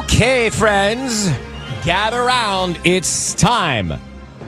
Okay, friends, gather around. It's time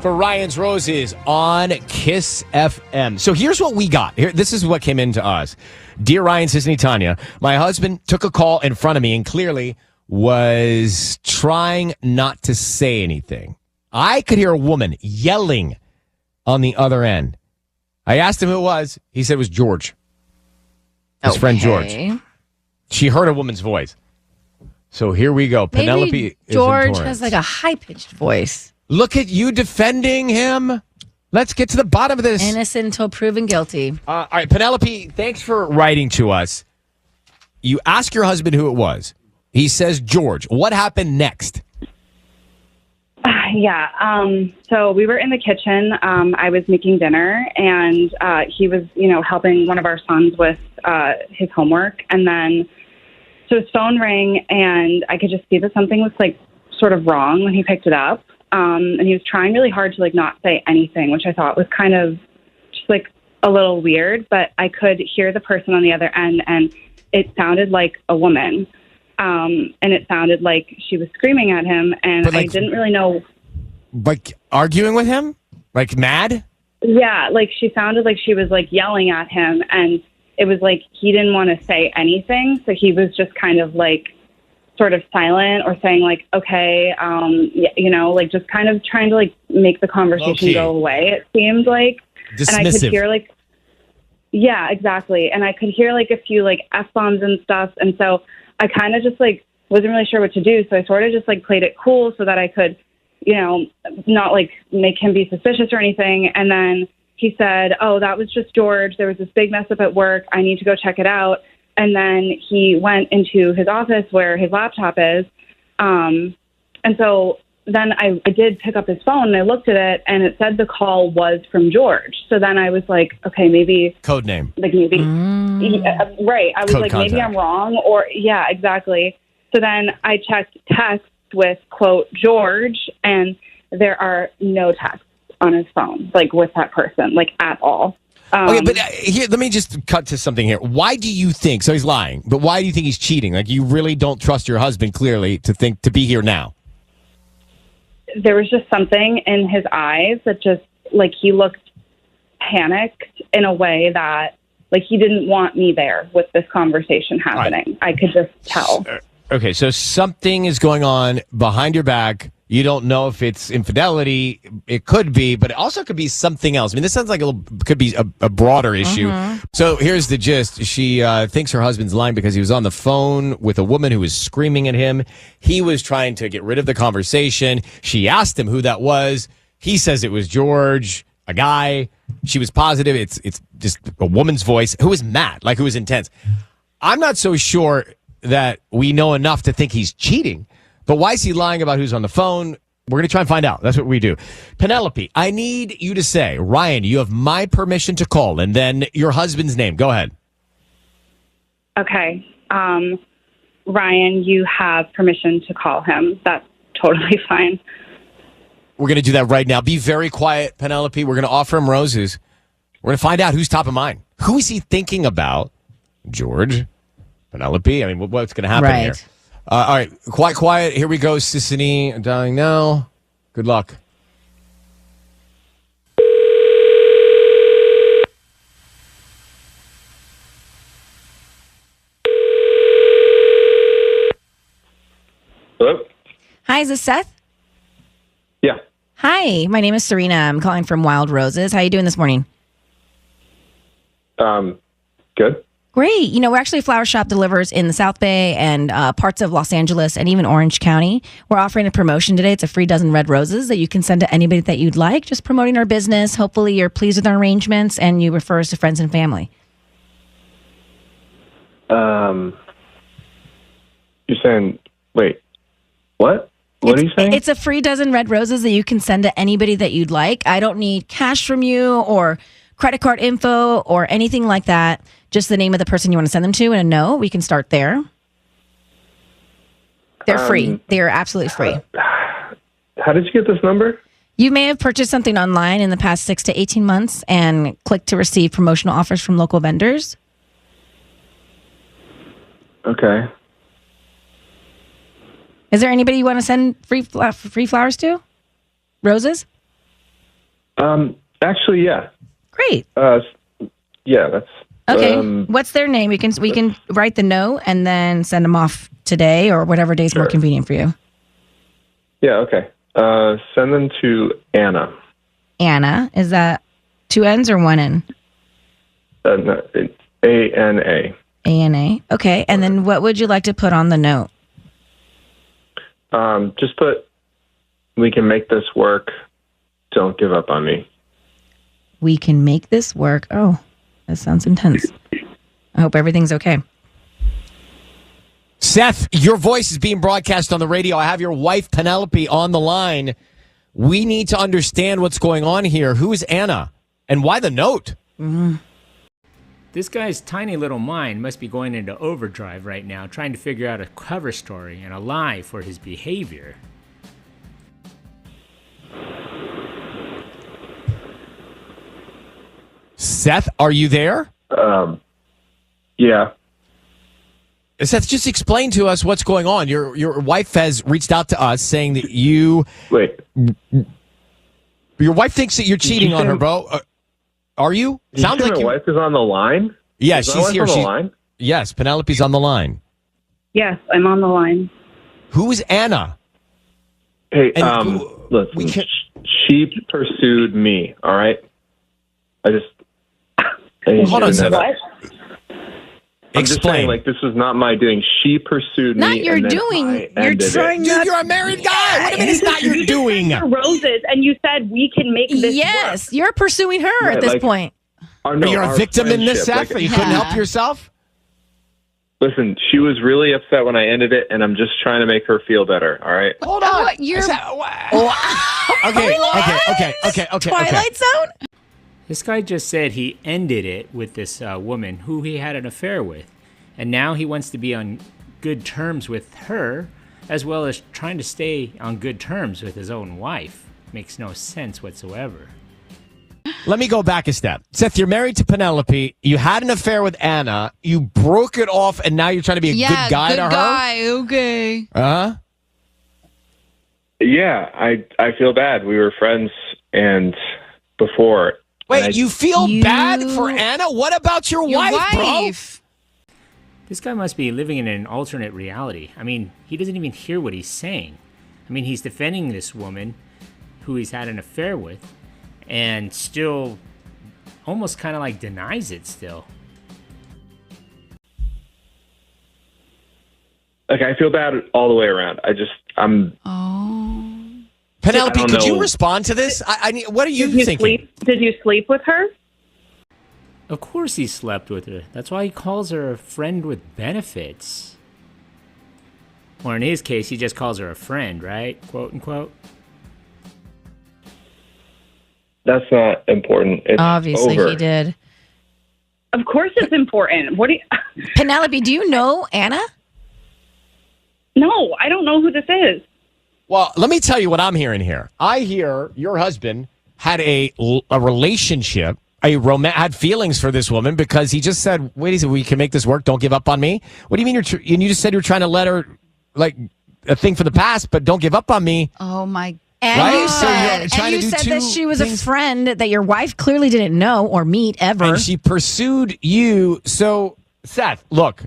for Ryan's Roses on Kiss FM. So here's what we got. This is what came into us. Dear Ryan, Sisney, Tanya, my husband took a call in front of me and clearly was trying not to say anything. I could hear a woman yelling on the other end. I asked him who it was. He said it was George. His friend George. She heard a woman's voice. So here we go. Maybe Penelope George is in has like a high-pitched voice. Look at you defending him. Let's get to the bottom of this. Innocent until proven guilty. All right, Penelope, thanks for writing to us. You ask your husband who it was. He says George. What happened next? So we were in the kitchen. I was making dinner, and he was, helping one of our sons with his homework. And then, so his phone rang, and I could just see that something was like sort of wrong when he picked it up. And he was trying really hard to like not say anything, which I thought was kind of just like a little weird. But I could hear the person on the other end, and it sounded like a woman. And it sounded like she was screaming at him, and I didn't really know. Like arguing with him? Like mad? Yeah, like she sounded like she was like yelling at him, and it was like he didn't want to say anything, so he was just kind of like sort of silent or saying like, okay, like just kind of trying to like make the conversation go away, it seemed like. Dismissive. And I could hear like, yeah, exactly. And I could hear like a few like F-bombs and stuff, and so I kind of just like wasn't really sure what to do, so I sort of just like played it cool so that I could, not like make him be suspicious or anything. And then he said, oh, that was just George. There was this big mess up at work. I need to go check it out. And then he went into his office where his laptop is. And so then I did pick up his phone and I looked at it and it said the call was from George. So then I was like, okay, maybe. Code name. Like maybe. Right. I was Code like, contact. maybe I'm wrong or yeah, exactly. So then I checked text with quote George, and there are no texts on his phone, like with that person, like at all. Okay, but here, let me just cut to something here. Why do you think, so he's lying, but why do you think he's cheating? Like you really don't trust your husband clearly to be here now. There was just something in his eyes that just like he looked panicked in a way that like he didn't want me there with this conversation happening. Right. I could just tell. Okay, so something is going on behind your back. You don't know if it's infidelity. It could be, but it also could be something else. I mean, this sounds like could be a broader issue. So here's the gist. She thinks her husband's lying because he was on the phone with a woman who was screaming at him. He was trying to get rid of the conversation. She asked him who that was. He says it was George, a guy. She was positive. It's just a woman's voice who was mad, like who was intense. I'm not so sure that we know enough to think he's cheating. But why is he lying about who's on the phone? We're going to try and find out. That's what we do. Penelope, I need you to say, Ryan, you have my permission to call, and then your husband's name. Go ahead. Okay. Ryan, you have permission to call him. That's totally fine. We're going to do that right now. Be very quiet, Penelope. We're going to offer him roses. We're going to find out who's top of mind. Who is he thinking about? George? Penelope? I mean, what's going to happen here? All right, quiet. Here we go, Sissany. Dialing now. Good luck. Hello? Hi, is this Seth? Yeah. Hi, my name is Serena. I'm calling from Wild Roses. How are you doing this morning? Good. Great. We're actually a flower shop delivers in the South Bay and parts of Los Angeles and even Orange County. We're offering a promotion today. It's a free dozen red roses that you can send to anybody that you'd like. Just promoting our business. Hopefully you're pleased with our arrangements and you refer us to friends and family. You're saying, wait, what? What are you saying? It's a free dozen red roses that you can send to anybody that you'd like. I don't need cash from you or credit card info or anything like that. Just the name of the person you want to send them to and a no. We can start there. They're free. They are absolutely free. How did you get this number? You may have purchased something online in the past 6 to 18 months and clicked to receive promotional offers from local vendors. Okay. Is there anybody you want to send free flowers to? Roses? Actually, yeah. Great. Yeah, that's Okay. What's their name? We can write the note and then send them off today or whatever day's more convenient for you. Yeah, okay. Send them to Anna. Anna. Is that 2 N's or 1 N? No, ANA. ANA. Okay. And then what would you like to put on the note? Just put, we can make this work. Don't give up on me. We can make this work. Oh, that sounds intense. I hope everything's okay. Seth, your voice is being broadcast on the radio. I have your wife, Penelope, on the line. We need to understand what's going on here. Who is Anna? And why the note? Mm-hmm. This guy's tiny little mind must be going into overdrive right now, trying to figure out a cover story and a lie for his behavior. Seth, are you there? Yeah. Seth, just explain to us what's going on. Your wife has reached out to us saying that your wife thinks that you're cheating on her, bro. Are you? Sounds like my wife is on the line. Yeah, she's here. On the line? Yes, Penelope's on the line. Yes, I'm on the line. Who is Anna? Hey, listen, she pursued me, all right? Hold on, Seth. I'm just saying, like, this was not my doing. She pursued me. Not your doing. You're trying Dude, you're a married guy. What do you mean it's not your doing? Roses, and you said we can make this Yes, work. you're pursuing her at this point. You're a victim in this, Seth? You couldn't help yourself? Listen, she was really upset when I ended it, and I'm just trying to make her feel better, all right? Hold on. Okay. Twilight Zone? This guy just said he ended it with this woman who he had an affair with. And now he wants to be on good terms with her, as well as trying to stay on good terms with his own wife. Makes no sense whatsoever. Let me go back a step. Seth, you're married to Penelope. You had an affair with Anna. You broke it off, and now you're trying to be a good guy to her? Okay. Huh? Yeah, I feel bad. We were friends and before. Wait, you feel bad for Anna? What about your wife, bro? This guy must be living in an alternate reality. I mean, he doesn't even hear what he's saying. I mean, he's defending this woman who he's had an affair with and still almost kind of like denies it still. Like, I feel bad all the way around. Penelope, could you respond to this? What are you thinking? Did you sleep with her? Of course he slept with her. That's why he calls her a friend with benefits. Or in his case, he just calls her a friend, right? Quote unquote. That's not important. It's Obviously over. he did. Of course it's important. What do you... Penelope, do you know Anna? No, I don't know who this is. Well, let me tell you what I'm hearing here. I hear your husband had a relationship, had feelings for this woman because he just said, wait a second, we can make this work. Don't give up on me. What do you mean and you just said you're trying to let her, like, a thing for the past, but don't give up on me. Oh, my God. And Right? you So said, you're trying to do that two she was things. a friend that your wife clearly didn't know or meet ever. And she pursued you. So, Seth, look,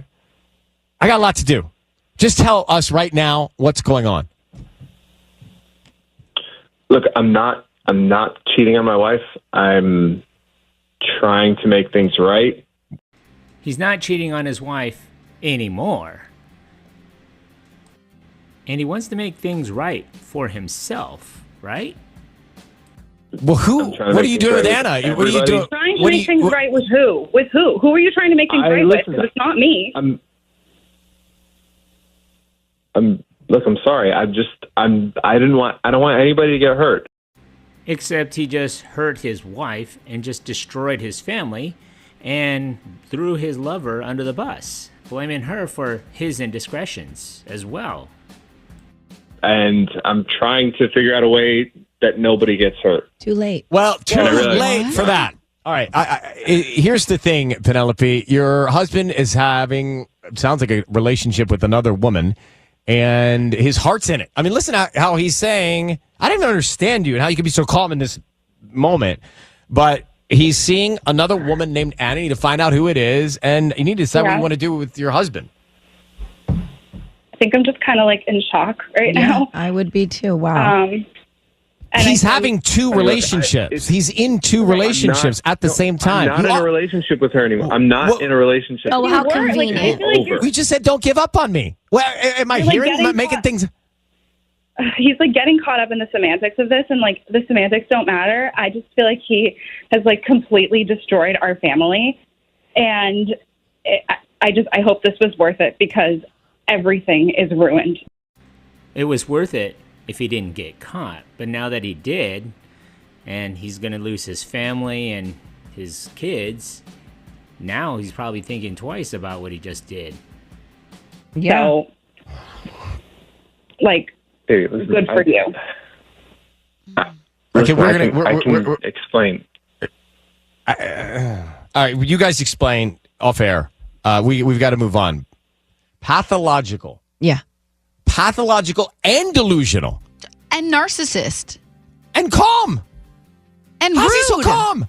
I got a lot to do. Just tell us right now what's going on. Look, I'm not cheating on my wife. I'm trying to make things right. He's not cheating on his wife anymore. And he wants to make things right for himself, right? Well, what are you doing with Anna? What are you doing? Trying to make things right with who? With who? Who are you trying to make things right with? Because it's not me. Look, I'm sorry. I don't want anybody to get hurt. Except he just hurt his wife and just destroyed his family and threw his lover under the bus, blaming her for his indiscretions as well. And I'm trying to figure out a way that nobody gets hurt. Too late. Well, too late for that. All right. Here's the thing, Penelope. Your husband is having, sounds like a relationship with another woman. and his heart's in it. I mean, listen how he's saying, I didn't understand you and how you can be so calm in this moment, but he's seeing another woman named Annie to find out who it is, and you need to decide what you want to do with your husband. I think I'm just kind of like in shock right now. I would be too. Wow. And He's having two relationships. He's in two relationships at the same time. I'm not in a relationship with her anymore. I'm not in a relationship. Oh, how convenient. I feel like We just said don't give up on me. Well, am I hearing, making things... he's like getting caught up in the semantics of this, and like the semantics don't matter. I just feel like he has like completely destroyed our family, and I hope this was worth it because everything is ruined. It was worth it if he didn't get caught, but now that he did, and he's going to lose his family and his kids, now he's probably thinking twice about what he just did. Yeah. So, like, good for you. Okay, I can explain. All right, you guys explain off air. We've got to move on. Pathological. Yeah. Pathological and delusional. And narcissist. And calm. And How's rude. he so calm?